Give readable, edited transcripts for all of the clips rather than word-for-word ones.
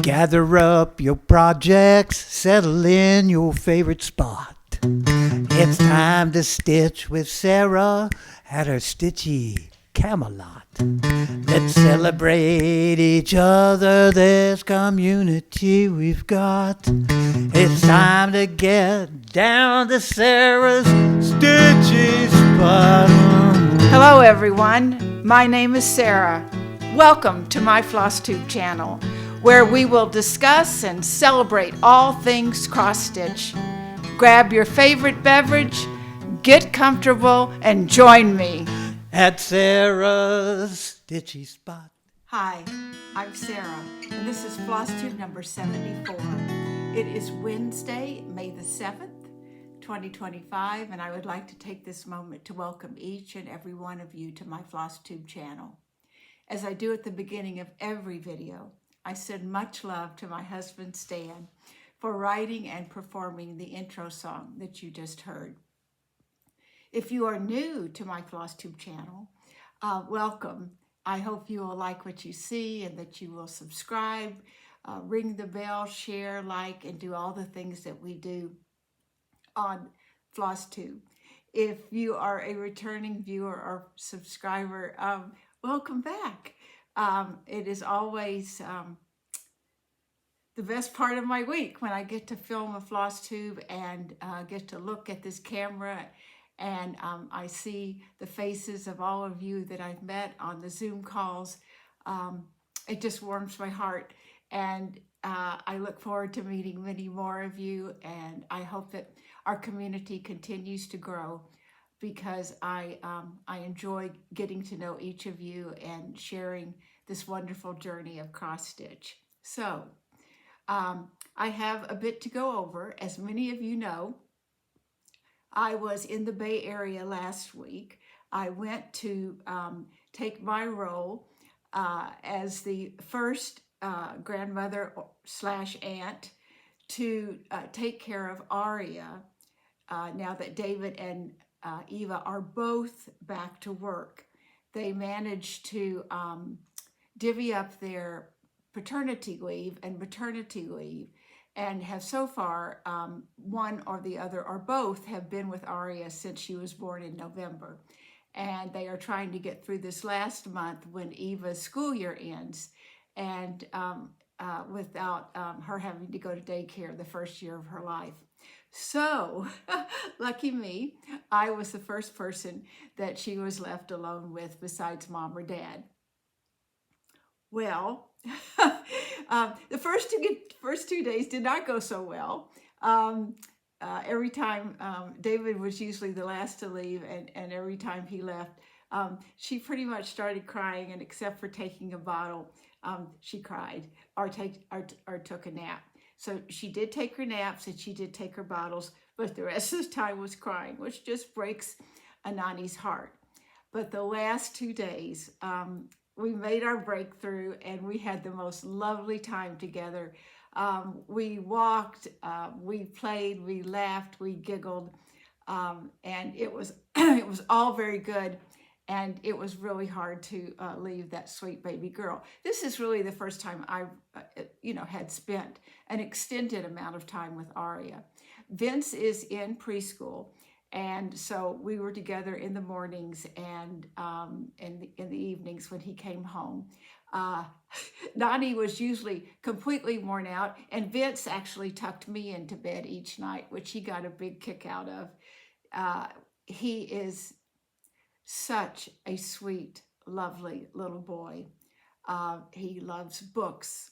Gather up your projects, settle in your favorite spot. It's time to stitch with Sarah at her stitchy Camelot. Let's celebrate each other, this community we've got. It's time to get down to Sarah's stitchy spot. Hello everyone, my name is Sarah. Welcome to my FlossTube channel, where we will discuss and celebrate all things cross-stitch. Grab your favorite beverage, get comfortable, and join me at Sarah's stitchy spot. Hi, I'm Sarah, and this is FlossTube number 74. It is Wednesday, May the 7th, 2025, and I would like to take this moment to welcome each and every one of you to my FlossTube channel. As I do at the beginning of every video, I send much love to my husband, Stan, for writing and performing the intro song that you just heard. If you are new to my FlossTube channel, welcome. I hope you will like what you see and that you will subscribe, ring the bell, share, like, and do all the things that we do on FlossTube. If you are a returning viewer or subscriber, welcome back. It is always the best part of my week when I get to film a FlossTube and get to look at this camera and I see the faces of all of you that I've met on the Zoom calls. It just warms my heart, and I look forward to meeting many more of you, and I hope that our community continues to grow, because I enjoy getting to know each of you and sharing this wonderful journey of cross-stitch. So I have a bit to go over. As many of you know, I was in the Bay Area last week. I went to take my role as the first grandmother / aunt to take care of Aria now that David and Eva are both back to work. They managed to divvy up their paternity leave and maternity leave, and have so far, one or the other or both have been with Aria since she was born in November. And they are trying to get through this last month when Eva's school year ends, and without her having to go to daycare the first year of her life. So, lucky me, I was the first person that she was left alone with besides mom or dad. Well, the first 2 days did not go so well. Every time David was usually the last to leave, and every time he left, she pretty much started crying, and except for taking a bottle, she cried or took a nap. So she did take her naps and she did take her bottles, but the rest of the time was crying, which just breaks a nanny's heart. But the last 2 days, we made our breakthrough, and we had the most lovely time together. We walked, we played, we laughed, we giggled, and it was it was all very good. And it was really hard to leave that sweet baby girl. This is really the first time I've, had spent an extended amount of time with Aria. Vince is in preschool, and so we were together in the mornings and in the evenings when he came home. Nani was usually completely worn out, and Vince actually tucked me into bed each night, which he got a big kick out of. He is such a sweet, lovely little boy. He loves books,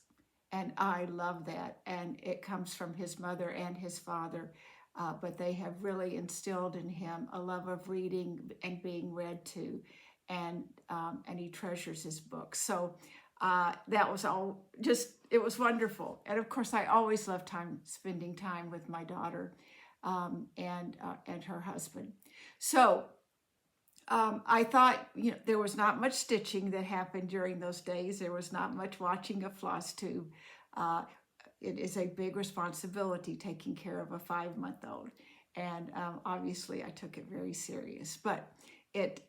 and I love that. And it comes from his mother and his father, but they have really instilled in him a love of reading and being read to, and he treasures his books. So that was all it was wonderful. And of course, I always love spending time with my daughter and her husband. So I thought, there was not much stitching that happened during those days. There was not much watching of FlossTube. It is a big responsibility taking care of a 5-month-old. And obviously I took it very serious, but it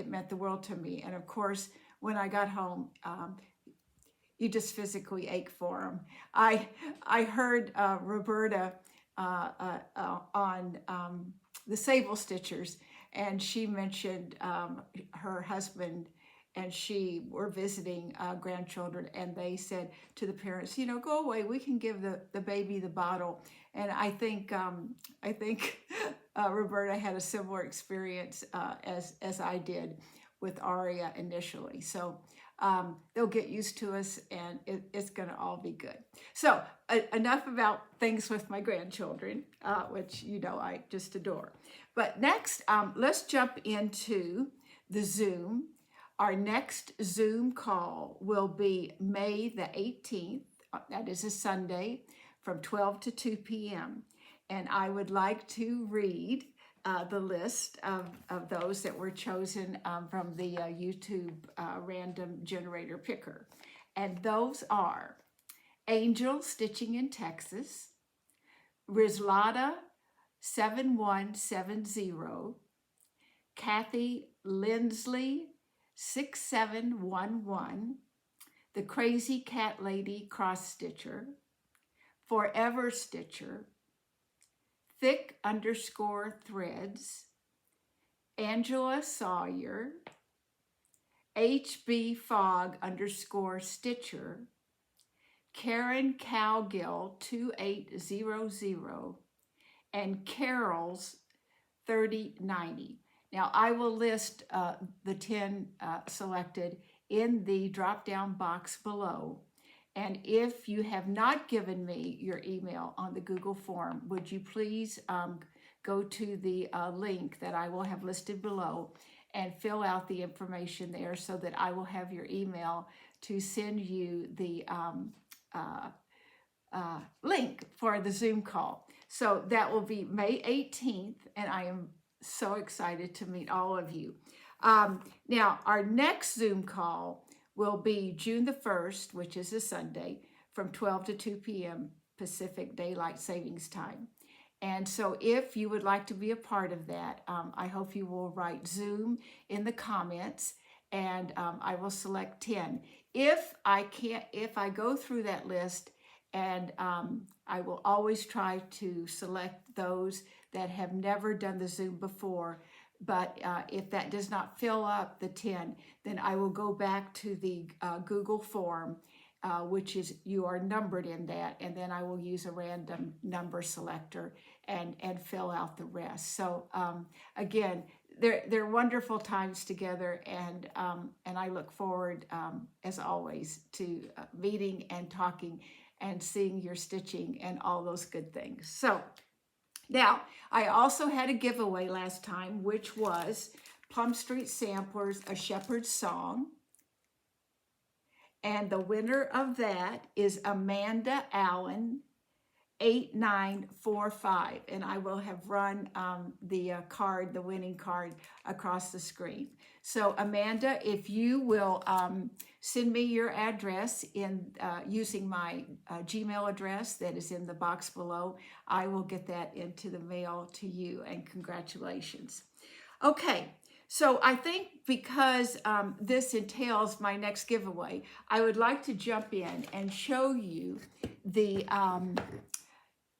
meant the world to me. And of course, when I got home, you just physically ache for them. I heard Roberta on the Sable Stitchers, and she mentioned her husband and she were visiting grandchildren, and they said to the parents, you know, go away, we can give the baby the bottle. And I think Roberta had a similar experience as I did with Aria initially. So they'll get used to us, and it's going to all be good. So enough about things with my grandchildren, which, you know, I just adore. But next, let's jump into the Zoom. Our next Zoom call will be May the 18th. That is a Sunday from 12 to 2 p.m. And I would like to read the list of those that were chosen from the YouTube random generator picker. And those are Angel Stitching in Texas, Rizlada 7170, Kathy Lindsley 6711, the Crazy Cat Lady Cross Stitcher, ForeverStitcher, Thick_Threads, Angela Sawyer, HB Fog_Stitcher, Karen Cowgill 2800, and Carol's 3090. Now, I will list the 10 selected in the drop-down box below. And if you have not given me your email on the Google form, would you please go to the link that I will have listed below and fill out the information there so that I will have your email to send you the link for the Zoom call. So that will be May 18th, and I am so excited to meet all of you. Now, our next Zoom call will be June the 1st, which is a Sunday, from 12 to 2 p.m. Pacific Daylight Savings Time. And so if you would like to be a part of that, I hope you will write Zoom in the comments, and I will select 10. If I go through that list, and I will always try to select those that have never done the Zoom before. But if that does not fill up the 10, then I will go back to the Google form, which is, you are numbered in that, and then I will use a random number selector and fill out the rest. So again, they're wonderful times together, and I look forward, as always, to meeting and talking and seeing your stitching and all those good things. So now, I also had a giveaway last time, which was Plum Street Samplers, A Shepherd's Song. And the winner of that is Amanda Allen, 8945. And I will have run the winning card across the screen. So Amanda, if you will send me your address in using my Gmail address that is in the box below, I will get that into the mail to you, and congratulations. Okay, so I think because this entails my next giveaway, I would like to jump in and show you the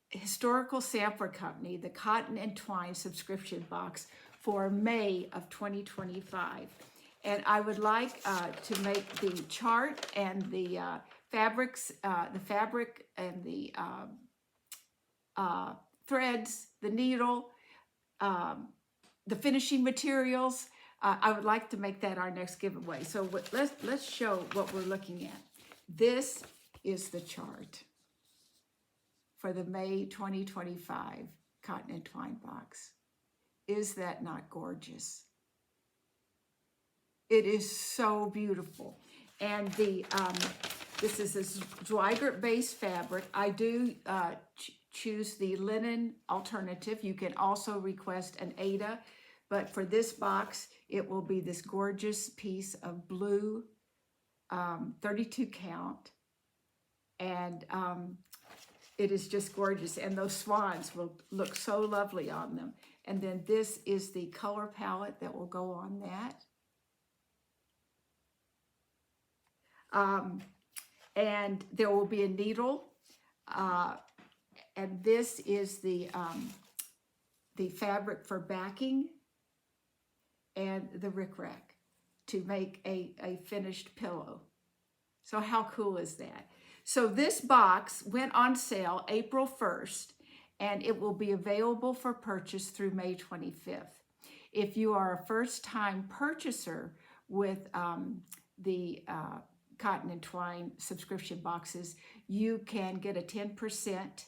Historical Sampler Company, the Cotton and Twine subscription box for May of 2025. And I would like to make the chart and the fabrics, the fabric and the threads, the needle, the finishing materials. I would like to make that our next giveaway. So let's show what we're looking at. This is the chart for the May 2025 Cotton and Twine box. Is that not gorgeous? It is so beautiful. And the this is a Zweigert-based fabric. I do choose the linen alternative. You can also request an Aida, but for this box, it will be this gorgeous piece of blue 32 count. And it is just gorgeous. And those swans will look so lovely on them. And then this is the color palette that will go on that. And there will be a needle. And this is the fabric for backing and the rickrack to make a finished pillow. So how cool is that? So this box went on sale April 1st, and it will be available for purchase through May 25th. If you are a first-time purchaser with the Cotton and Twine subscription boxes, you can get a 10%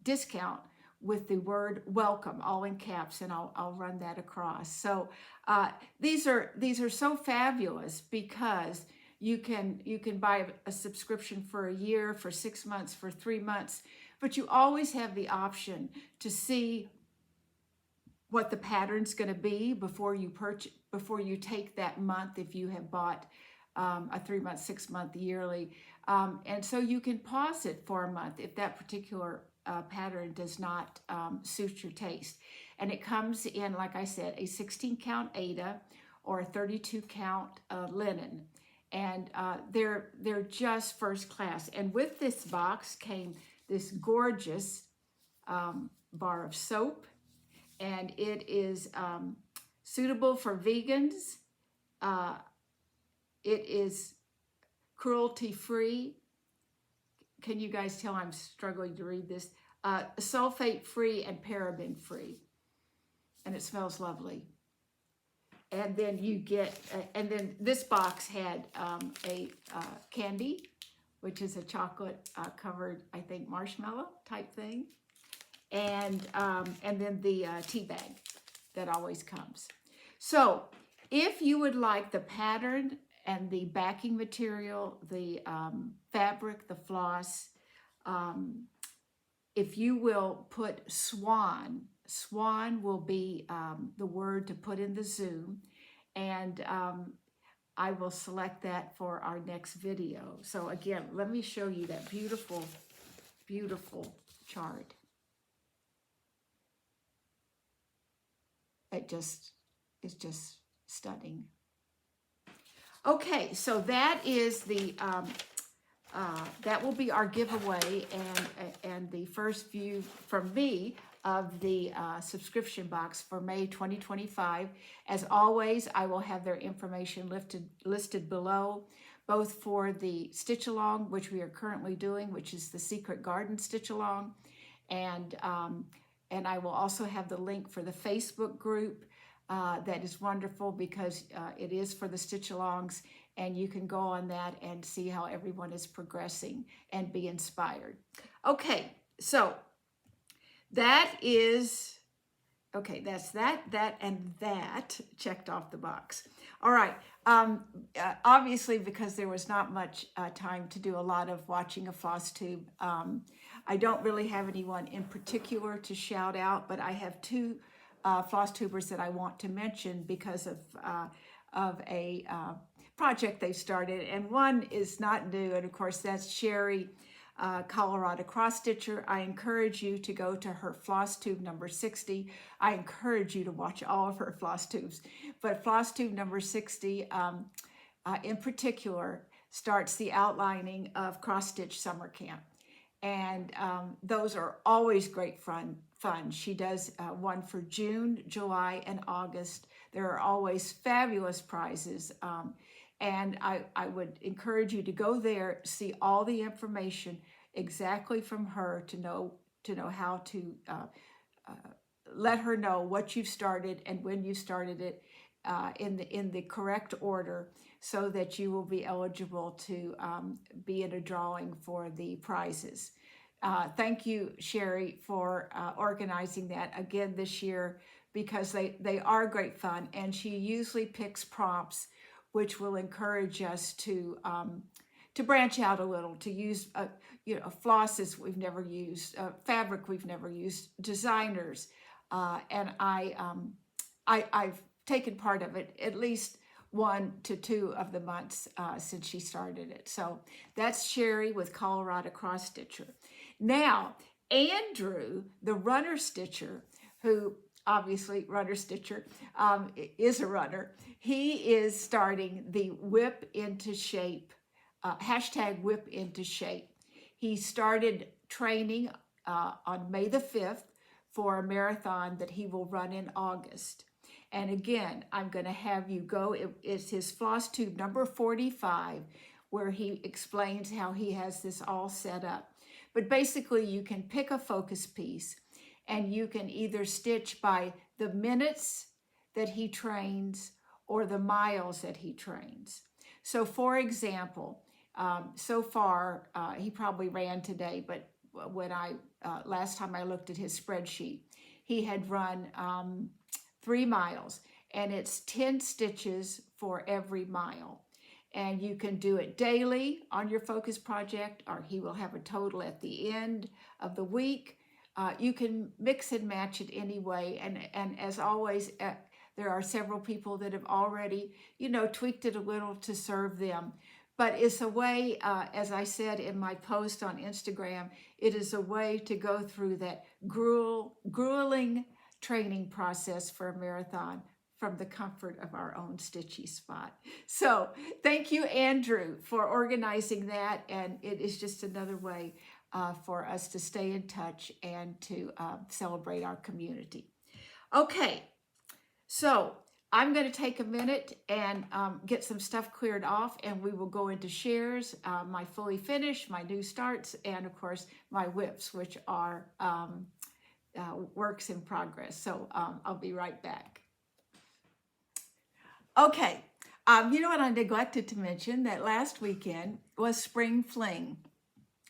discount with the word welcome, all in caps, and I'll run that across. So these are so fabulous because you can buy a subscription for a year, for 6 months, for 3 months, but you always have the option to see what the pattern's going to be before you take that month if you have bought a 3-month, 6-month, yearly, and so you can pause it for a month if that particular pattern does not suit your taste. And it comes in, like I said, a 16-count Aida or a 32-count linen, and they're just first class. And with this box came this gorgeous bar of soap, and it is suitable for vegans. It is cruelty-free. Can you guys tell I'm struggling to read this? Sulfate-free and paraben-free. And it smells lovely. And then you get, and then this box had a candy, which is a chocolate covered, I think, marshmallow type thing. And then the tea bag that always comes. So if you would like the pattern and the backing material, the fabric, the floss, if you will put swan will be the word to put in the Zoom, and I will select that for our next video. So again, let me show you that beautiful, beautiful chart. It's just stunning. Okay, so that is the that will be our giveaway and the first view from me of the subscription box for May 2025. As always, I will have their information listed below, both for the stitch along, which we are currently doing, which is the Secret Garden stitch along, and I will also have the link for the Facebook group. That is wonderful because it is for the stitch-alongs, and you can go on that and see how everyone is progressing and be inspired. Okay, so that is, okay, that's that, and that checked off the box. All right, obviously because there was not much time to do a lot of watching a FlossTube, I don't really have anyone in particular to shout out, but I have two FlossTubers that I want to mention because of a project they started, and one is not new, and of course that's Sheri, Colorado cross stitcher. I encourage you to go to her FlossTube number 60. I encourage you to watch all of her FlossTubes, but FlossTube number 60 in particular starts the outlining of cross stitch summer camp, and those are always great fun. She does one for June, July, and August. There are always fabulous prizes, and I would encourage you to go there, see all the information exactly from her to know how to let her know what you've started and when you started it in the correct order, so that you will be eligible to be in a drawing for the prizes. Thank you, Sheri, for organizing that again this year, because they are great fun, and she usually picks prompts which will encourage us to branch out a little, to use flosses we've never used, fabric we've never used, designers, and I've taken part of it at least 1 to 2 of the months since she started it. So that's Sheri with Colorado cross stitcher. Now, Andrew, the runner stitcher, who obviously runner stitcher is a runner, he is starting the whip into shape hashtag whip into shape. He started training on May the 5th for a marathon that he will run in August. And again, I'm going to have you go. It's his FlossTube number 45, where he explains how he has this all set up. But basically, you can pick a focus piece, and you can either stitch by the minutes that he trains or the miles that he trains. So for example, so far, he probably ran today, but when last time I looked at his spreadsheet, he had run 3 miles, and it's 10 stitches for every mile. And you can do it daily on your focus project, or he will have a total at the end of the week. You can mix and match it anyway. And as always, there are several people that have already, tweaked it a little to serve them. But it's a way, as I said in my post on Instagram, it is a way to go through that grueling training process for a marathon from the comfort of our own stitchy spot. So thank you, Andrew, for organizing that. And it is just another way for us to stay in touch and to celebrate our community. Okay, so I'm going to take a minute and get some stuff cleared off, and we will go into shares, my fully finished, my new starts, and of course my whips, which are works in progress. So I'll be right back. Okay, you know what I neglected to mention, that last weekend was Spring Fling,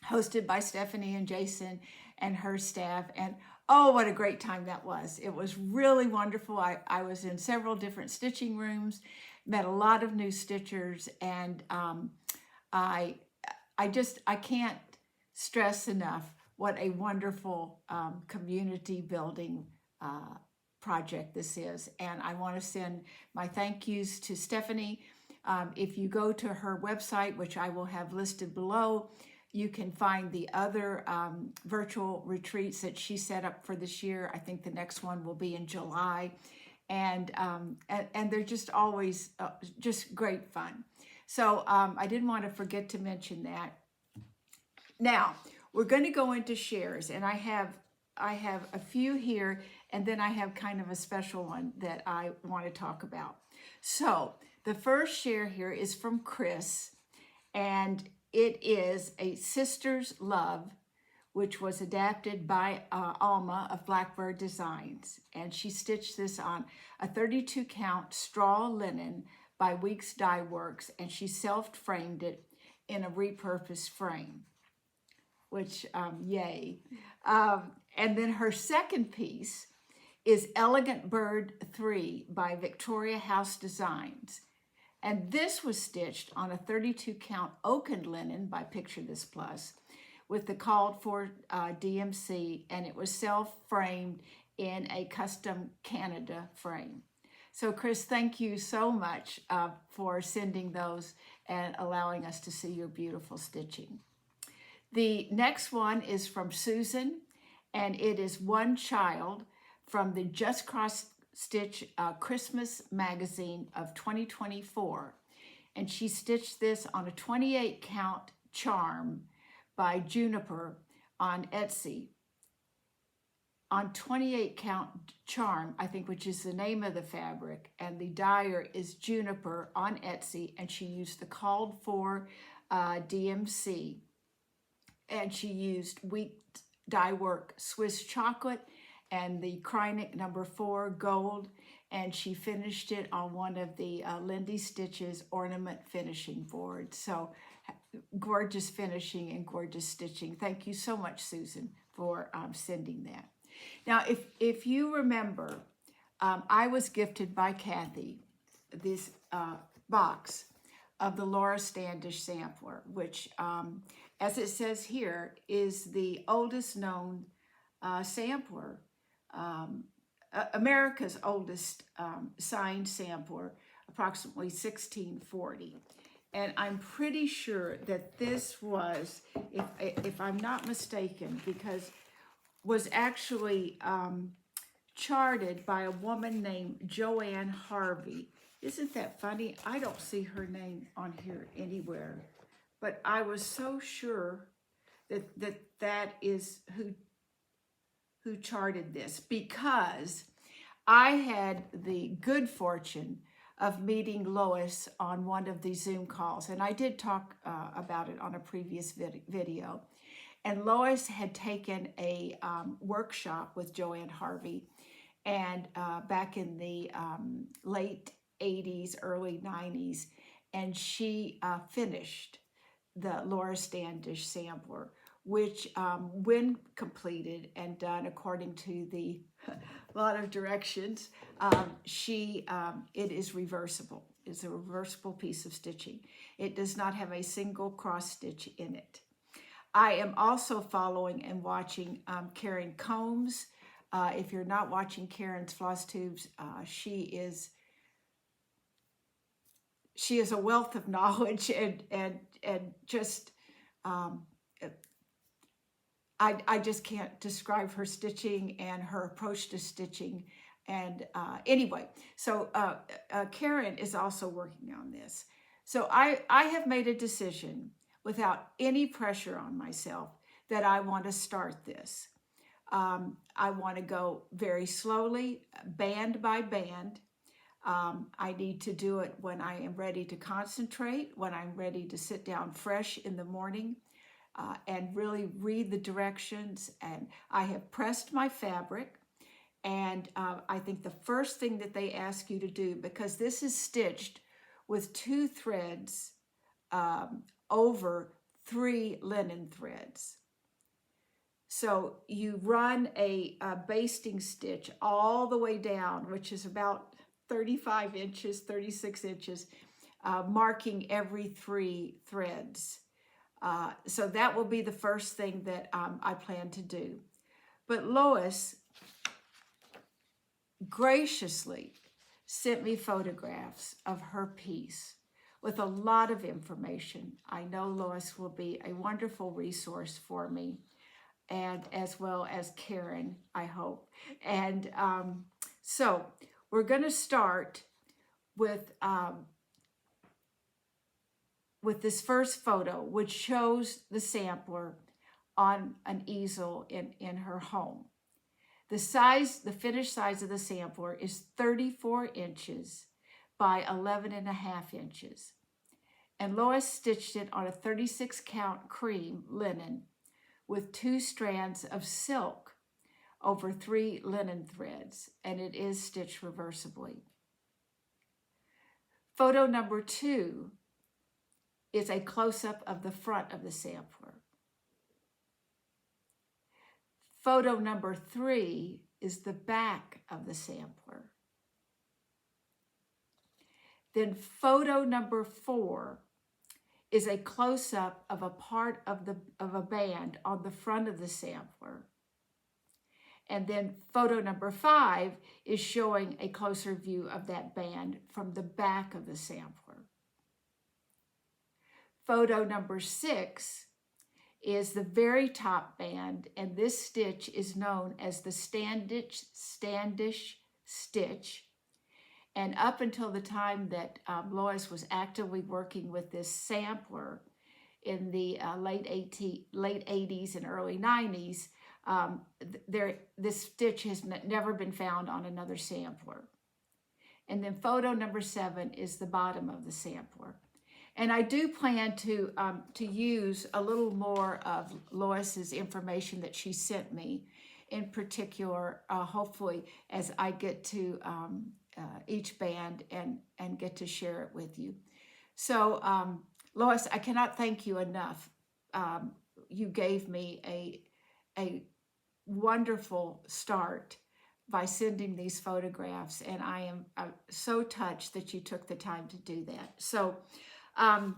hosted by Stephanie and Jason and her staff, and oh, what a great time that was. It was really wonderful. I was in several different stitching rooms, met a lot of new stitchers, and I can't stress enough what a wonderful community building project this is. And I want to send my thank yous to Stephanie. If you go to her website, which I will have listed below, you can find the other virtual retreats that she set up for this year. I think the next one will be in July. And they're just always just great fun. So I didn't want to forget to mention that. Now, we're going to go into shares, and I have a few here, and then I have kind of a special one that I want to talk about. So the first share here is from Chris, and it is a Sister's Love, which was adapted by Alma of Blackbird Designs. And she stitched this on a 32 count straw linen by Weeks Dye Works, and she self-framed it in a repurposed frame, which, yay. And then her second piece is Elegant Bird 3 by Victoria House Designs. And this was stitched on a 32 count oaken linen by Picture This Plus with the called for DMC, and it was self-framed in a custom Canada frame. So Chris, thank you so much for sending those and allowing us to see your beautiful stitching. The next one is from Susan, and it is One Child from the Just Cross Stitch Christmas magazine of 2024. And she stitched this on a 28 count charm by Juniper on Etsy. On 28 count charm, I think, which is the name of the fabric, and the dyer is Juniper on Etsy, and she used the called for DMC, and she used Wheat Dye Work Swiss chocolate and the Krynic number 4 gold, and she finished it on one of the Lindy Stitches ornament finishing boards. So gorgeous finishing and gorgeous stitching. Thank you so much, Susan, for sending that. Now, if you remember, I was gifted by Kathy this box of the Laura Standish sampler, which, as it says here, is the oldest known sampler, America's oldest signed sampler, approximately 1640. And I'm pretty sure that this was, if I'm not mistaken, because was actually charted by a woman named Joanne Harvey. Isn't that funny? I don't see her name on here anywhere, but I was so sure that is who charted this, because I had the good fortune of meeting Lois on one of the Zoom calls, and I did talk about it on a previous video. And Lois had taken a workshop with Joanne Harvey, and back in the late 80s, early 90s, and she finished the Laura Standish sampler, which when completed and done according to the lot of directions, it is reversible. It's a reversible piece of stitching. It does not have a single cross stitch in it. I am also following and watching Karen Combs. If you're not watching Karen's FlossTubes, she is a wealth of knowledge and just I just can't describe her stitching and her approach to stitching. And anyway, so Karen is also working on this. So I have made a decision without any pressure on myself that I want to start this. I want to go very slowly, band by band. I need to do it when I am ready to concentrate, when I'm ready to sit down fresh in the morning and really read the directions. And I have pressed my fabric. And I think the first thing that they ask you to do, because this is stitched with 2 threads over 3 linen threads. So you run a basting stitch all the way down, which is about 35 inches, 36 inches, marking every 3 threads. So that will be the first thing that I plan to do. But Lois graciously sent me photographs of her piece with a lot of information. I know Lois will be a wonderful resource for me, and as well as Karen, I hope. And so we're going to start with this first photo, which shows the sampler on an easel in her home. The finished size of the sampler is 34 inches by 11.5 inches. And Lois stitched it on a 36 count cream linen with 2 strands of silk over 3 linen threads, and it is stitched reversibly. Photo number 2 is a close-up of the front of the sampler. Photo number 3 is the back of the sampler. Then photo number 4 is a close-up of a part of a band on the front of the sampler. And then photo number 5 is showing a closer view of that band from the back of the sampler. Photo number 6 is the very top band, and this stitch is known as the Standish stitch. And up until the time that Lois was actively working with this sampler in the late 80s and early 90s, this stitch has never been found on another sampler. And then photo number 7 is the bottom of the sampler. And I do plan to use a little more of Lois's information that she sent me, in particular, hopefully, as I get to each band and get to share it with you. So, Lois, I cannot thank you enough. You gave me a wonderful start by sending these photographs, and I am so touched that you took the time to do that. So I'm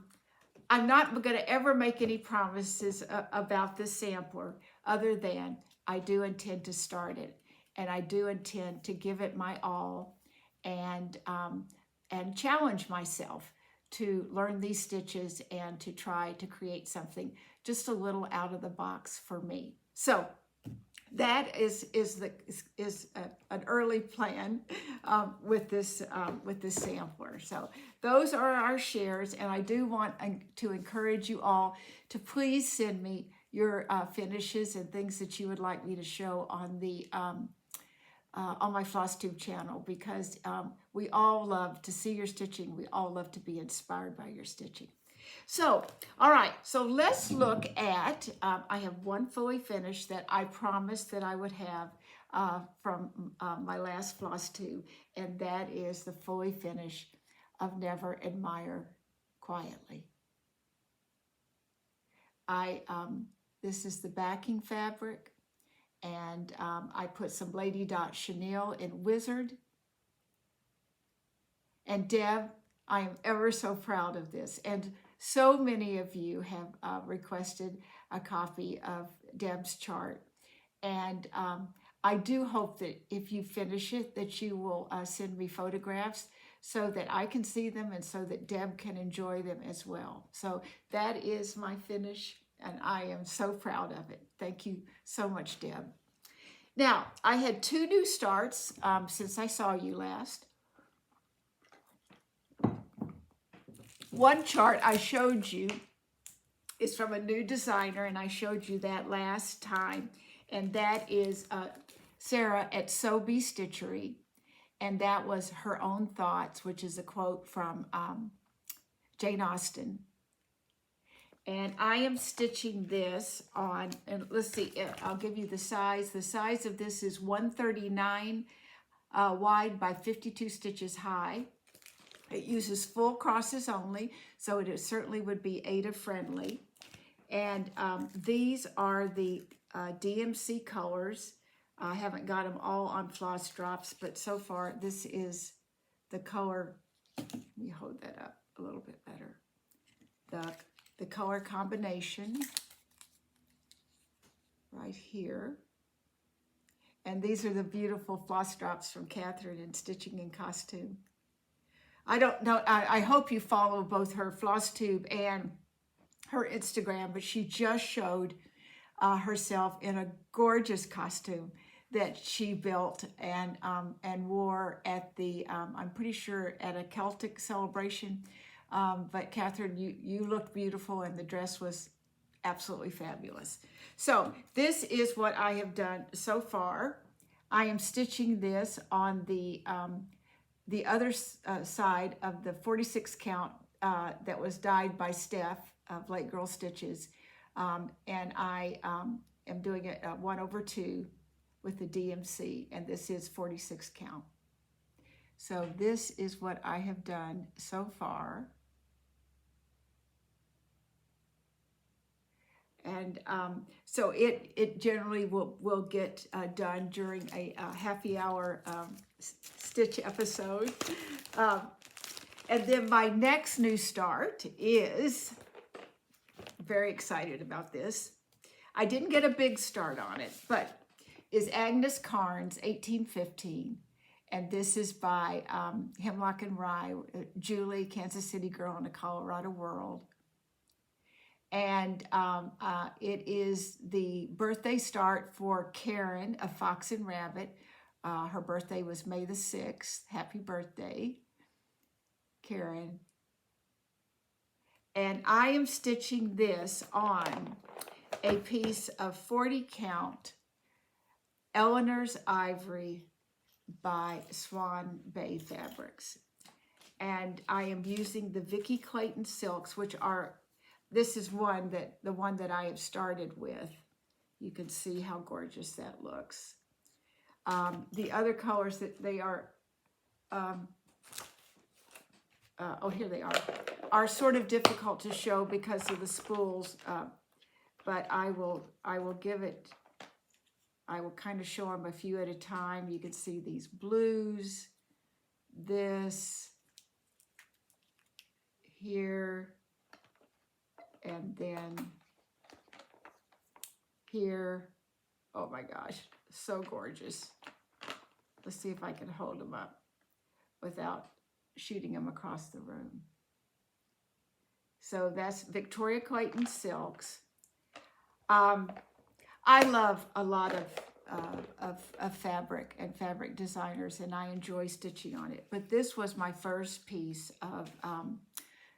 not going to ever make any promises about this sampler other than I do intend to start it, and I do intend to give it my all and challenge myself to learn these stitches and to try to create something just a little out of the box for me. So that is an early plan with this sampler. So those are our shares, and I do want to encourage you all to please send me your finishes and things that you would like me to show on the on my FlossTube channel, because we all love to see your stitching. We all love to be inspired by your stitching. So, all right, so let's look at, I have one fully finished that I promised that I would have from my last FlossTube, and that is the fully finished of Never Admire Quietly. This is the backing fabric, and I put some Lady Dot Chenille in Wizard. And Deb, I am ever so proud of this. And so many of you have requested a copy of Deb's chart. And I do hope that if you finish it, that you will send me photographs so that I can see them and so that Deb can enjoy them as well. So that is my finish, and I am so proud of it. Thank you so much, Deb. Now, I had 2 new starts since I saw you last. One chart I showed you is from a new designer, and I showed you that last time, and that is Sarah at Sobe Stitchery, and that was her own thoughts, which is a quote from Jane Austen. And I am stitching this on, and let's see, I'll give you the size. The size of this is 139 wide by 52 stitches high. It uses full crosses only, so it certainly would be Ada friendly. And these are the DMC colors. I haven't got them all on Floss Drops, but so far this is the color. Let me hold that up a little bit better. The color combination right here. And these are the beautiful Floss Drops from Katherine in Stitching in Costume. I don't know, I hope you follow both her FlossTube and her Instagram, but she just showed herself in a gorgeous costume that she built and wore at the, I'm pretty sure at a Celtic celebration. But Katherine, you looked beautiful, and the dress was absolutely fabulous. So this is what I have done so far. I am stitching this on the other side of the 46 count that was dyed by Steph of Late Girl Stitches. And I am doing it 1/2 with the DMC, and this is 46 count. So this is what I have done so far. And so it generally will get done during a happy hour stitch episode. And then my next new start is, very excited about this. I didn't get a big start on it, but is Agnes Carnes 1815. And this is by Hemlock and Rye, Julie, Kansas City Girl in a Colorado World. And it is the birthday start for Karen of Fox and Rabbit. Her birthday was May the 6th. Happy birthday, Karen. And I am stitching this on a piece of 40 count Eleanor's Ivory by Swan Bay Fabrics. And I am using the Vicki Clayton silks, which are, this is the one that I have started with. You can see how gorgeous that looks. The other colors that they are, oh, here they are sort of difficult to show because of the spools, but I will give it, I will kind of show them a few at a time. You can see these blues, this, here, and then here. Oh my gosh, so gorgeous. Let's see if I can hold them up without shooting them across the room. So that's Victoria Clayton silks. I love a lot of of fabric and fabric designers, and I enjoy stitching on it. But this was my first piece of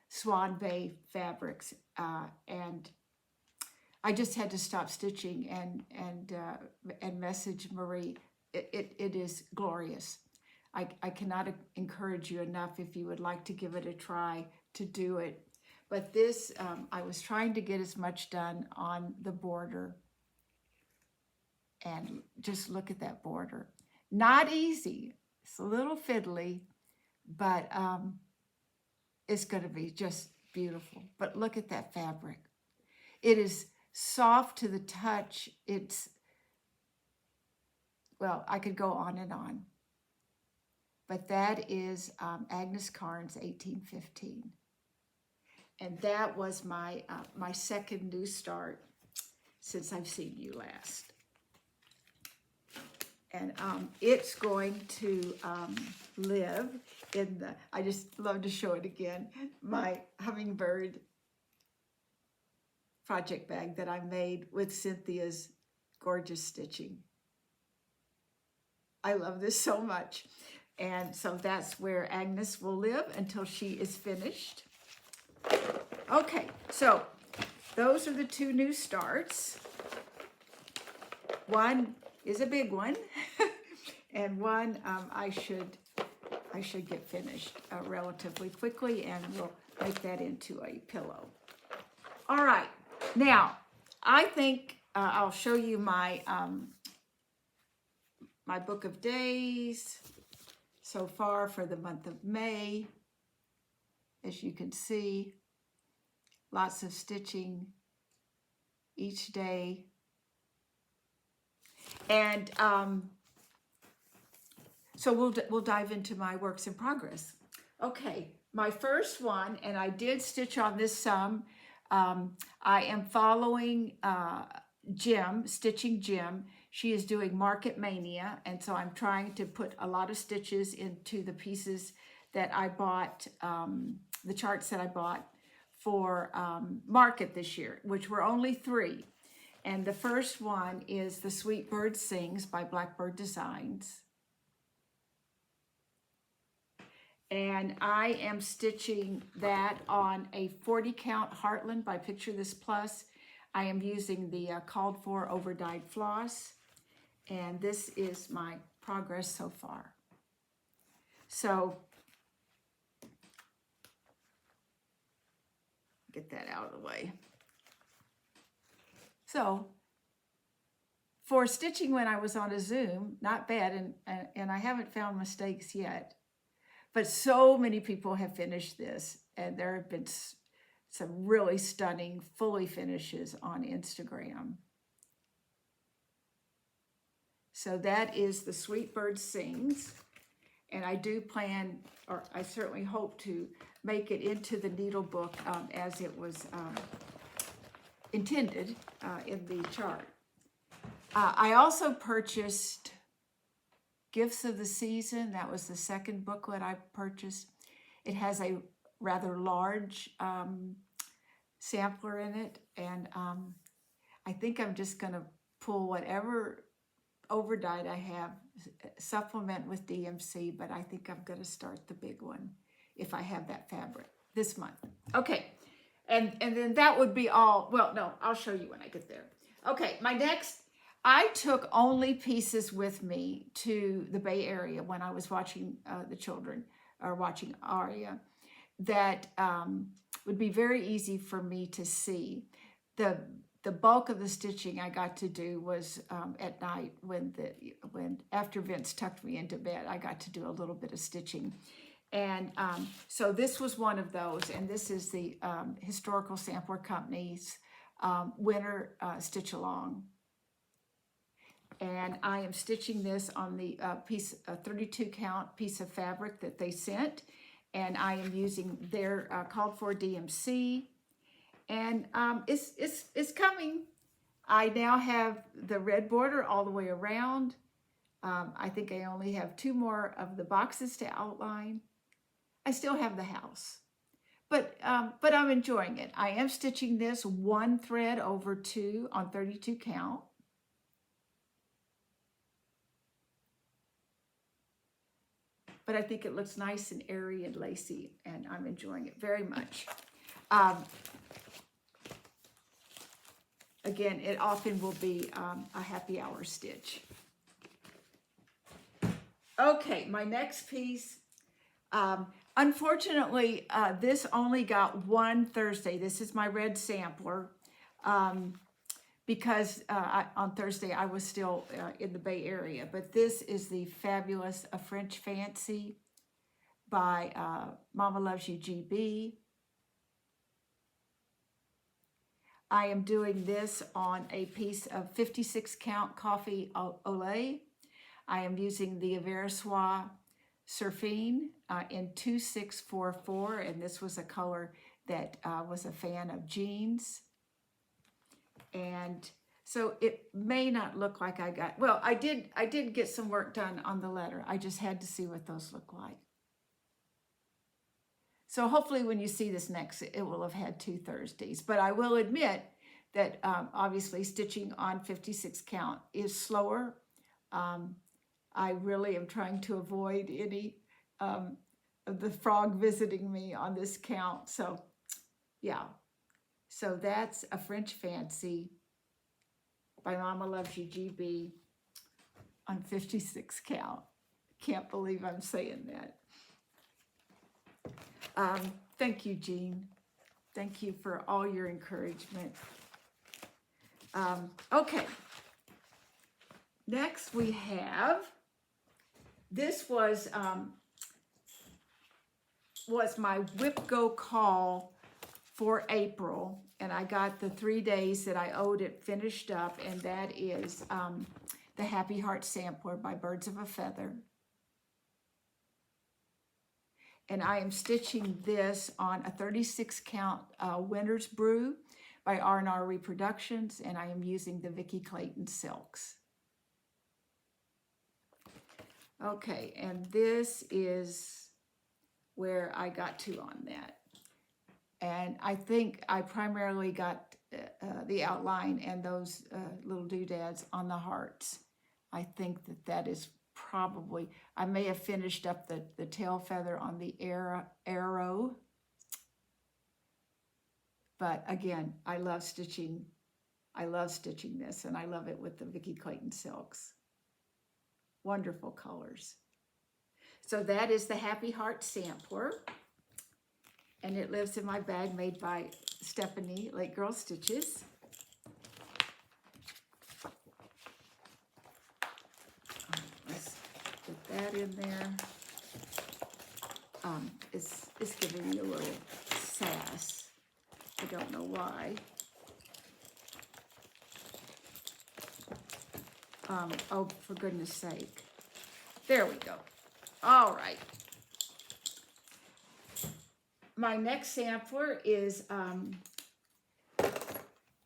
Swan Bay fabrics, and I just had to stop stitching and message Marie. It is glorious. I cannot encourage you enough, if you would like to give it a try, to do it. But this, I was trying to get as much done on the border. And just look at that border. Not easy. It's a little fiddly, but it's going to be just beautiful. But look at that fabric. It is soft to the touch. It's, well, I could go on and on. But that is Agnes Carnes' 1815. And that was my, my second new start since I've seen you last. And it's going to live in the, I just love to show it again, my hummingbird project bag that I made with Cynthia's gorgeous stitching. I love this so much. And so that's where Agnes will live until she is finished. Okay, so those are the two new starts. One is a big one, and one I should get finished relatively quickly, and we'll make that into a pillow. All right, now I think I'll show you my my book of days so far for the month of May. As you can see, lots of stitching each day. And so we'll dive into my works in progress. Okay, my first one, and I did stitch on this some. I am following Stitching Jim. She is doing Market Mania, and so I'm trying to put a lot of stitches into the pieces that I bought, the charts that I bought for Market this year, which were only 3. And the first one is The Sweet Bird Sings by Blackbird Designs. And I am stitching that on a 40 count Heartland by Picture This Plus. I am using the called for over dyed floss. And this is my progress so far. So, get that out of the way. So, for stitching when I was on a Zoom, not bad, and I haven't found mistakes yet. But so many people have finished this, and there have been some really stunning fully finishes on Instagram. So that is The Sweet Bird Sings, and I do plan, or I certainly hope to make it into the needle book as it was intended in the chart. I also purchased Gifts of the Season. That was the second booklet I purchased. It has a rather large sampler in it, and I think I'm just going to pull whatever overdyed I have, supplement with DMC, but I think I'm going to start the big one if I have that fabric this month. Okay, and then that would be all. Well, no, I'll show you when I get there. Okay, my next, I took only pieces with me to the Bay Area when I was watching the children, or watching Aria, that would be very easy for me to see. The bulk of the stitching I got to do was at night when after Vince tucked me into bed, I got to do a little bit of stitching. And so this was one of those, and this is the Historical Sampler Company's Winter Stitch Along. And I am stitching this on the 32 count piece of fabric that they sent, and I am using their called for DMC. And it's coming. I now have the red border all the way around. I think I only have 2 more of the boxes to outline. I still have the house, but I'm enjoying it. I am stitching this 1 thread over 2 on 32 count. but I think it looks nice and airy and lacy, and I'm enjoying it very much. Again, it often will be a happy hour stitch. Okay, my next piece, unfortunately, this only got one Thursday. This is my red sampler, because on Thursday I was still in the Bay Area. But this is the fabulous A French Fancy by Mama Loves You GB. I am doing this on a piece of 56 count coffee olé. I am using the Aversois Surfine in 2644, and this was a color that was a fan of Jean's. And so it may not look like I got, well, I did get some work done on the letter. I just had to see what those look like. So hopefully when you see this next, it will have had 2 Thursdays. But I will admit that obviously stitching on 56 count is slower. I really am trying to avoid any of the frog visiting me on this count. So yeah, so that's A French Fancy by Mama Loves You GB on 56 count. Can't believe I'm saying that. Thank you, Jean. Thank you for all your encouragement. Okay. Next we have, this was my Whip Go call for April, and I got the 3 days that I owed it finished up, and that is the Happy Heart Sampler by Birds of a Feather. And I am stitching this on a 36 count Winter's Brew by R&R Reproductions, and I am using the Vicki Clayton silks. Okay, and this is where I got to on that. And I think I primarily got the outline and those little doodads on the hearts. I think that that is probably, I may have finished up the tail feather on the arrow. But again, I love stitching this, and I love it with the Vicki Clayton silks. Wonderful colors. So that is the Happy Heart Sampler, and it lives in my bag made by Stephanie, Late Girl Stitches. Let's put that in there. It's giving me a little sass. I don't know why. Oh, for goodness sake. There we go. All right. My next sampler is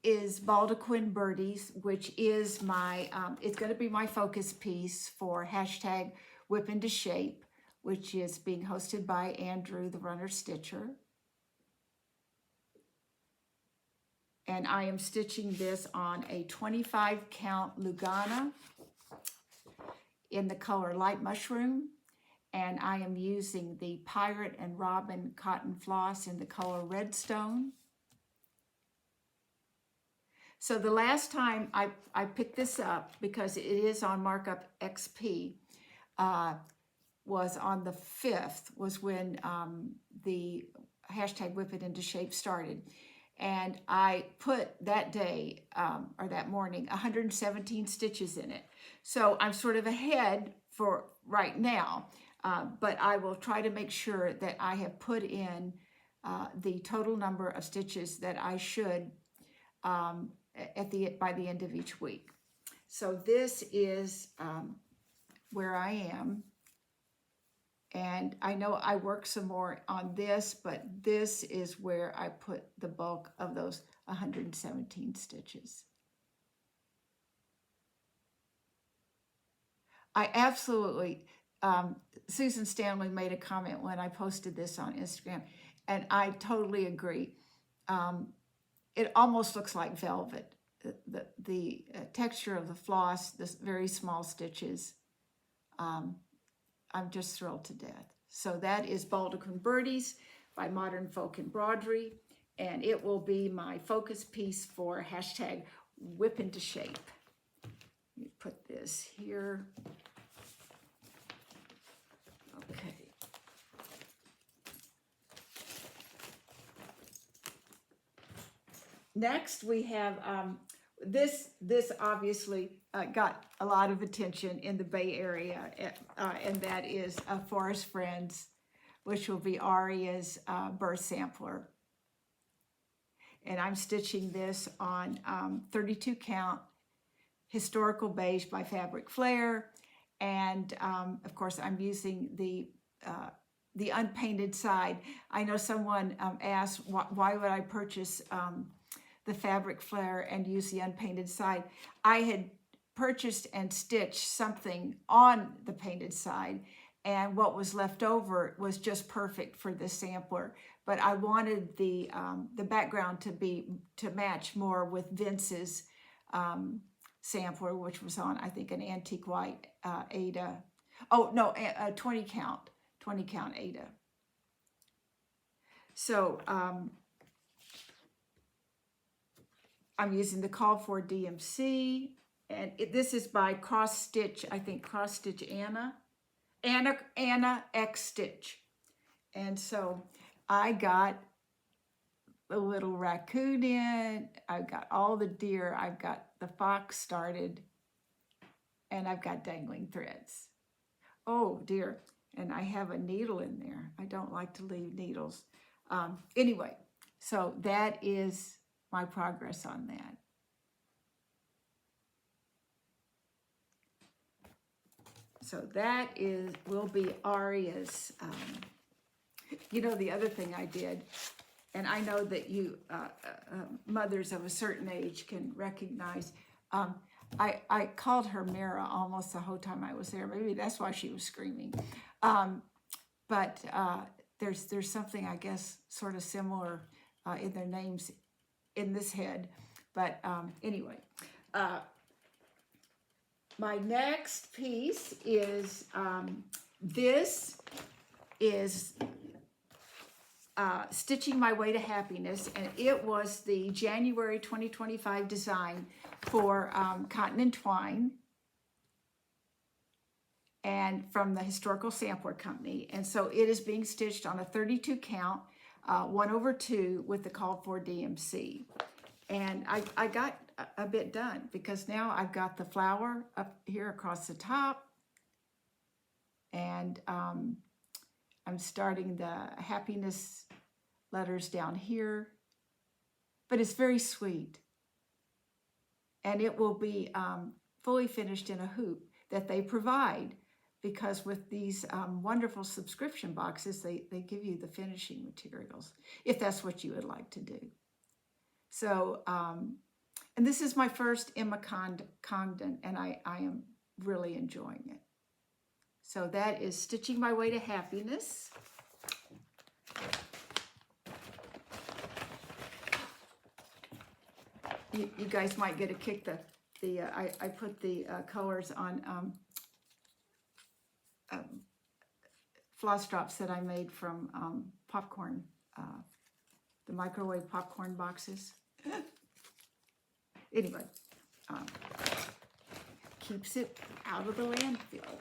Baldequin Birdies, which is my, it's going to be my focus piece for hashtag Whip Into Shape, which is being hosted by Andrew, the Runner Stitcher. And I am stitching this on a 25 count Lugana in the color Light Mushroom. And I am using the Pirate and Robin cotton floss in the color Redstone. So the last time I picked this up, because it is on Markup XP, was on the 5th, was when the hashtag Whip It Into Shape started. And I put that day, or that morning, 117 stitches in it. So I'm sort of ahead for right now, but I will try to make sure that I have put in the total number of stitches that I should by the end of each week. So this is where I am. And I know I work some more on this, but this is where I put the bulk of those 117 stitches. I absolutely, Susan Stanley made a comment when I posted this on Instagram, and I totally agree. It almost looks like velvet. The texture of the floss, this very small stitches, I'm just thrilled to death. So that is Baldican Birdies by Modern Folk Embroidery, and it will be my focus piece for hashtag whip into shape. Let me put this here. Okay. Next, we have this obviously got a lot of attention in the Bay Area, and that is Forest Friends, which will be Aria's birth sampler. And I'm stitching this on 32 count historical beige by Fabric Flair, and of course I'm using the unpainted side. I know someone asked why would I purchase the Fabric Flair and use the unpainted side. I had purchased and stitched something on the painted side, and what was left over was just perfect for this sampler. But I wanted the background to match more with Vince's sampler, which was on, I think, an antique white Ada. Oh no, 20 count Ada. So I'm using the Call for DMC, and this is by Cross Stitch, I think Cross Stitch Anna X Stitch. And so I got a little raccoon in, I've got all the deer, I've got the fox started, and I've got dangling threads. Oh dear, and I have a needle in there. I don't like to leave needles. Anyway, so that is my progress on that. So that will be Aria's. You know, the other thing I did, and I know that you mothers of a certain age can recognize, I called her Mara almost the whole time I was there. Maybe that's why she was screaming. But there's something, I guess, sort of similar in their names in this head. But anyway, my next piece is, this is Stitching My Way to Happiness, and it was the January 2025 design for Cotton and Twine, and from the Historical Sampler Company. And so it is being stitched on a 32 count, 1/2 with the Call for DMC. And I got a bit done, because now I've got the flower up here across the top, and I'm starting the happiness letters down here, but it's very sweet. And it will be fully finished in a hoop that they provide, because with these wonderful subscription boxes, they give you the finishing materials, if that's what you would like to do. So, and this is my first Emma Congdon, and I am really enjoying it. So that is Stitching My Way to Happiness. You guys might get a kick. I put the colors on floss drops that I made from popcorn, the microwave popcorn boxes. Anyway, keeps it out of the landfill.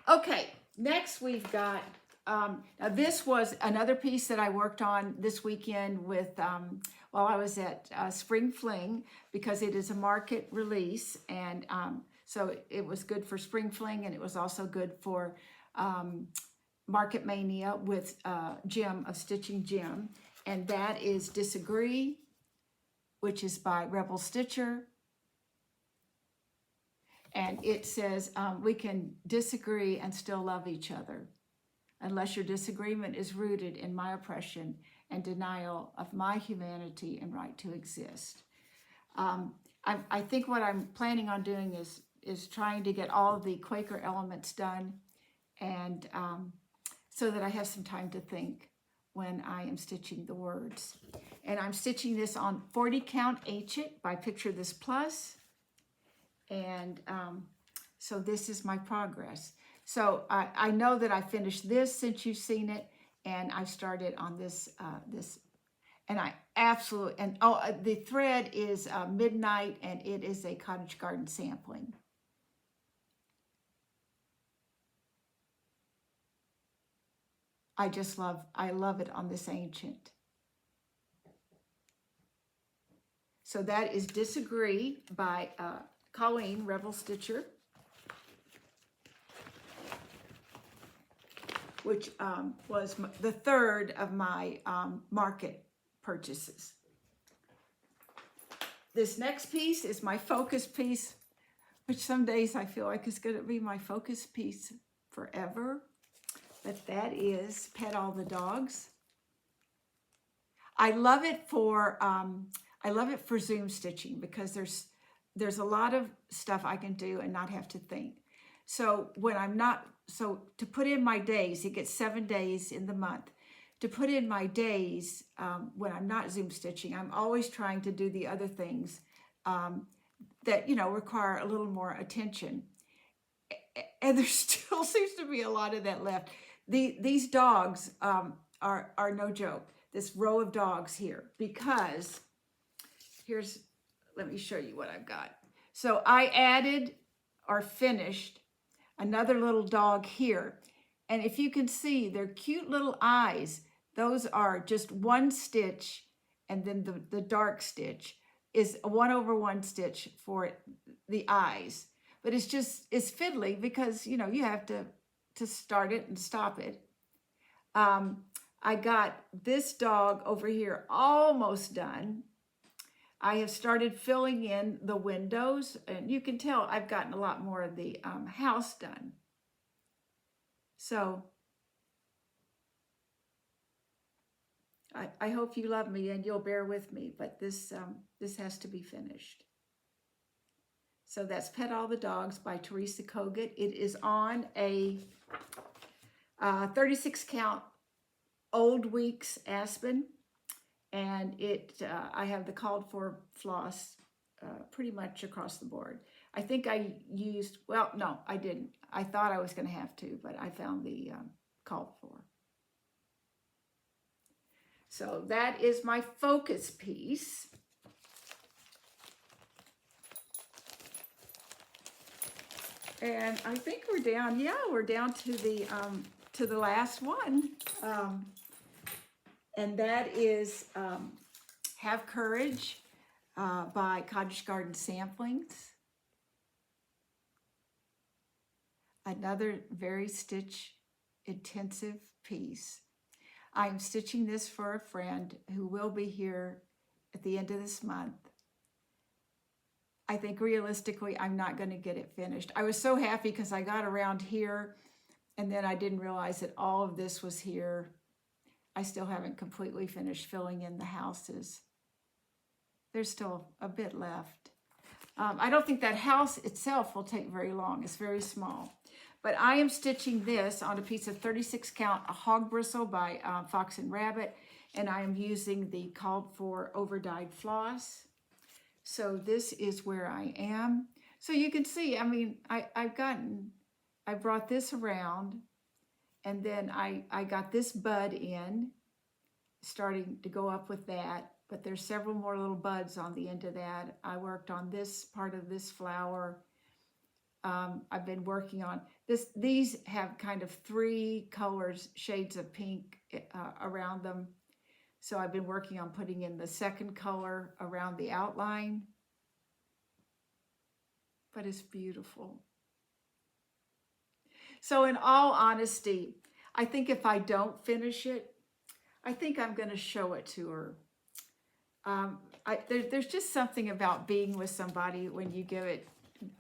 Okay, next we've got, now this was another piece that I worked on this weekend with, while I was at Spring Fling, because it is a market release, and so it was good for Spring Fling, and it was also good for Market Mania with Jim of Stitching Jim, and that is Disagree, which is by Rebel Stitcher. And it says, we can disagree and still love each other, unless your disagreement is rooted in my oppression and denial of my humanity and right to exist. I think what I'm planning on doing is trying to get all of the Quaker elements done, and so that I have some time to think when I am stitching the words. And I'm stitching this on 40 count H-it by Picture This Plus. And so this is my progress. So I know that I finished this since you've seen it, and I've started on this, and I absolutely, and the thread is Midnight, and it is a cottage garden sampling. I love it on this ancient. So that is Disagree by Colleen ForeverStitcher, which was the third of my market purchases. This next piece is my focus piece, which some days I feel like is going to be my focus piece forever. But that is Pet All the Dogs. I love it for Zoom stitching because there's a lot of stuff I can do and not have to think. So when I'm not, so to put in my days, it gets 7 days in the month. To put in my days when I'm not Zoom stitching, I'm always trying to do the other things that, you know, require a little more attention. And there still seems to be a lot of that left. These dogs are no joke. This row of dogs here, because let me show you what I've got. So I added or finished another little dog here. And if you can see, their cute little eyes, those are just one stitch, and then the dark stitch is a 1/1 stitch for the eyes. But it's fiddly because, you know, you have to start it and stop it. I got this dog over here almost done. I have started filling in the windows, and you can tell I've gotten a lot more of the house done. So I hope you love me and you'll bear with me, but this has to be finished. So that's Pet All the Dogs by Teresa Kogut. It is on a 36 count Old Weeks Aspen, and I have the called for floss pretty much across the board. I think I used, well, no, I didn't. I thought I was going to have to, but I found the called for. So that is my focus piece. And I think we're down, we're down to the last one. And that is Have Courage by Cottage Garden Samplings. Another very stitch intensive piece. I'm stitching this for a friend who will be here at the end of this month. I think realistically, I'm not going to get it finished. I was so happy because I got around here and then I didn't realize that all of this was here. I still haven't completely finished filling in the houses. There's still a bit left. I don't think that house itself will take very long. It's very small. But I am stitching this on a piece of 36 count hog bristle by Fox and Rabbit, and I am using the called for over-dyed floss. So this is where I am. So you can see, I mean, I brought this around, and then I got this bud in, starting to go up with that, but there's several more little buds on the end of that. I worked on this part of this flower. I've been working on this. These have kind of 3 colors, shades of pink around them. So I've been working on putting in the second color around the outline. But it's beautiful. So in all honesty, I think if I don't finish it, I think I'm going to show it to her. There's just something about being with somebody when you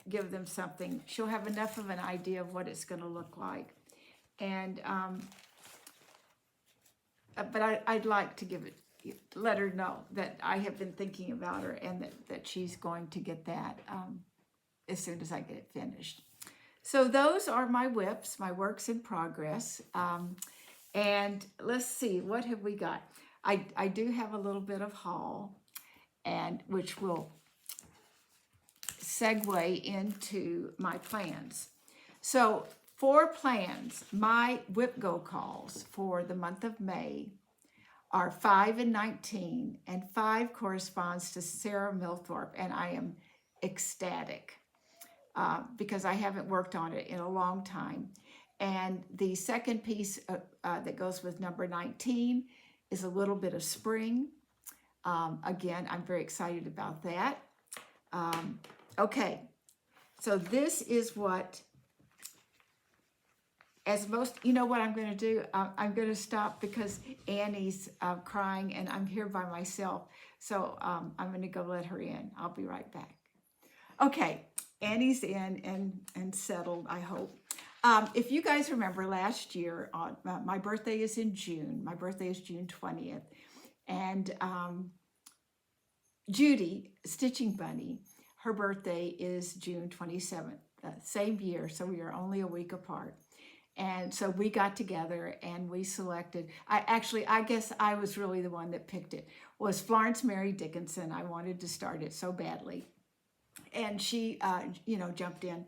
give them something. She'll have enough of an idea of what it's going to look like. And but I'd like to let her know that I have been thinking about her and that she's going to get that as soon as I get it finished. So those are my whips, my works in progress. And let's see, what have we got? I do have a little bit of haul, and which will segue into my plans. So 4 plans. My whip go calls for the month of May are 5 and 19, and 5 corresponds to Sarah Milthorpe, and I am ecstatic because I haven't worked on it in a long time. And the second piece that goes with number 19 is a little bit of spring. Again, I'm very excited about that. Okay, so this is what, as most, you know what I'm going to do? I'm going to stop because Annie's crying and I'm here by myself. So I'm going to go let her in. I'll be right back. Okay, Annie's in and settled, I hope. If you guys remember last year, my birthday is in June. My birthday is June 20th. And Judy, Stitching Bunny, her birthday is June 27th, same year, so we are only a week apart. And so we got together and we selected, I guess I was really the one that picked it, was Florence Mary Dickinson. I wanted to start it so badly. And she, jumped in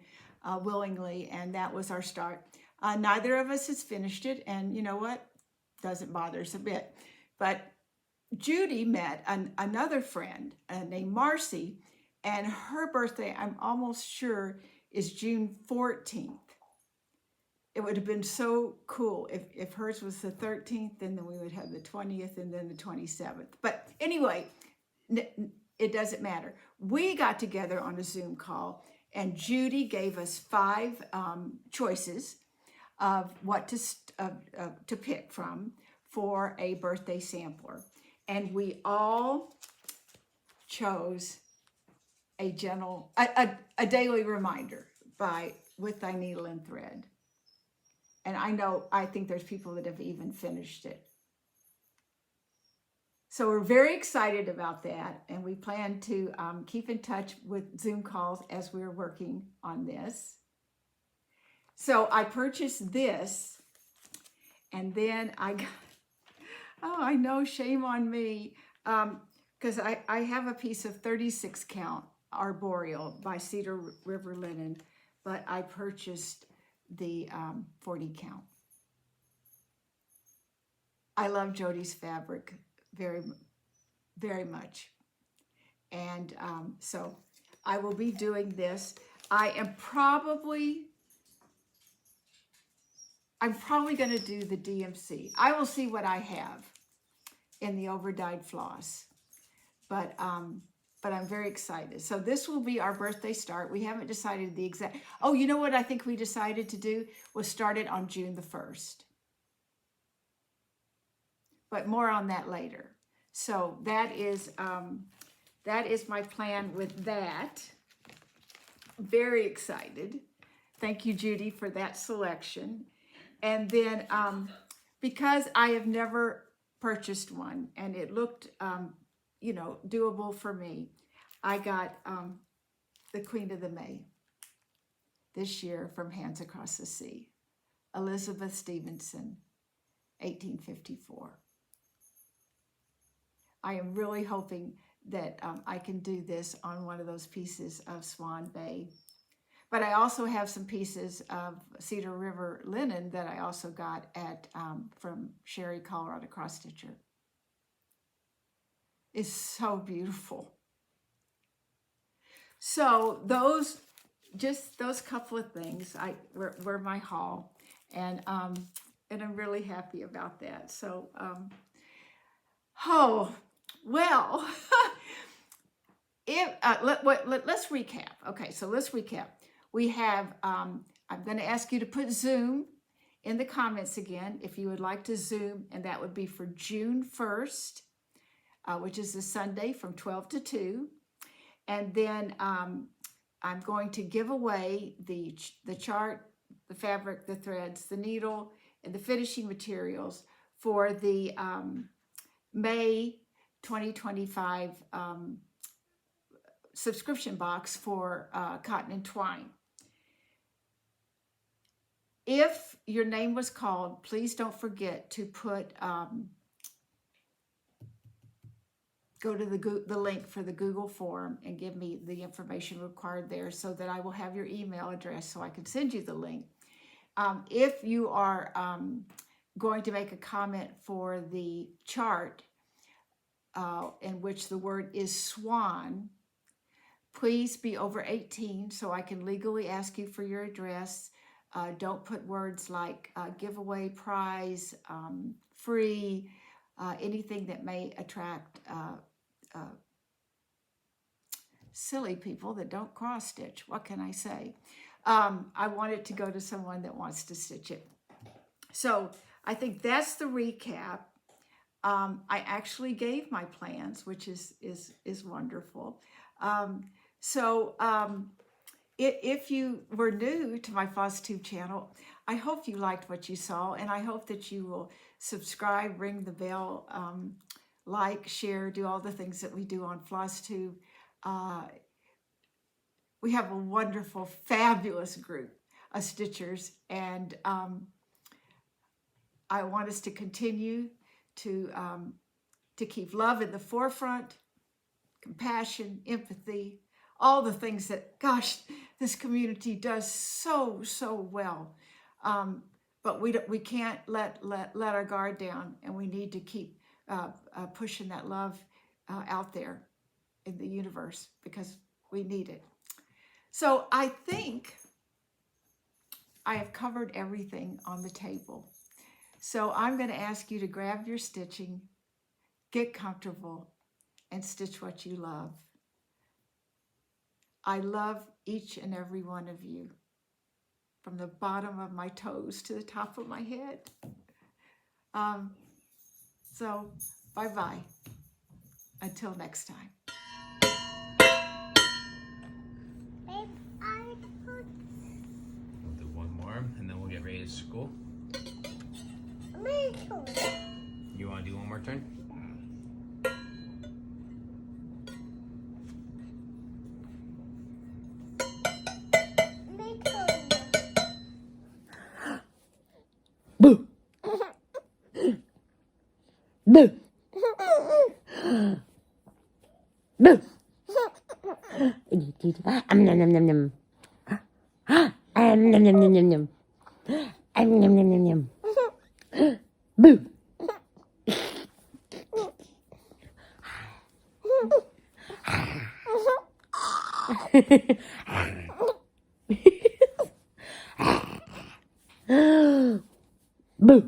willingly, and that was our start. Neither of us has finished it, and you know what? Doesn't bother us a bit. But Judy met another friend named Marcy, and her birthday, I'm almost sure, is June 14th. It would have been so cool if hers was the 13th, and then we would have the 20th and then the 27th. But anyway, it doesn't matter. We got together on a Zoom call, and Judy gave us 5 choices of what to pick from for a birthday sampler. And we all chose a daily reminder with Thy Needle and Thread. And I think there's people that have even finished it. So we're very excited about that, and we plan to keep in touch with Zoom calls as we're working on this. So I purchased this, and then I got, I know, shame on me, because I have a piece of 36 count arboreal by Cedar River Linen, but I purchased the 40 count. I love Jody's fabric very, very much. And so I will be doing this. I'm probably going to do the DMC. I will see what I have in the overdyed floss. But I'm very excited. So this will be our birthday start. We haven't decided the exact, oh, you know what I think we decided to do was start it on June the 1st. But more on that later. So that is my plan with that. Very excited. Thank you, Judy, for that selection. And then because I have never purchased one and it looked, doable for me, I got the Queen of the May this year from Hands Across the Sea, Elizabeth Stevenson, 1854. I am really hoping that I can do this on one of those pieces of Swan Bay. But I also have some pieces of Cedar River linen that I also got at from Sheri, Colorado Cross Stitcher. It's so beautiful. So those couple of things were my haul, and I'm really happy about that. So, well, let's recap. Okay, so let's recap. We have, I'm going to ask you to put Zoom in the comments again if you would like to Zoom, and that would be for June 1st, which is the Sunday from 12 to 2. And then I'm going to give away the chart, the fabric, the threads, the needle, and the finishing materials for the May 2025 subscription box for Cotton and Twine. If your name was called, please don't forget to put, go to the link for the Google form and give me the information required there so that I will have your email address so I can send you the link. If you are going to make a comment for the chart in which the word is swan, please be over 18 so I can legally ask you for your address. Don't put words like giveaway, prize, free, anything that may attract silly people that don't cross stitch. What can I say? I want it to go to someone that wants to stitch it. So I think that's the recap. I actually gave my plans, which is wonderful. If you were new to my FlossTube channel, I hope you liked what you saw, and I hope that you will subscribe, ring the bell, like, share, do all the things that we do on FlossTube. We have a wonderful, fabulous group of stitchers, and I want us to continue to keep love in the forefront, compassion, empathy, all the things that, gosh, this community does so well. But we can't let our guard down, and we need to keep pushing that love out there in the universe because we need it. So I think I have covered everything on the table. So I'm going to ask you to grab your stitching, get comfortable, and stitch what you love. I love each and every one of you, from the bottom of my toes to the top of my head. So bye-bye. Until next time. We'll do one more, and then we'll get ready to school. You want to do one more turn? Boo! Boo! Boo! Nom nom nom nom. Nom nom nom nom nom. Nom nom nom nom nom. Boo! Boo!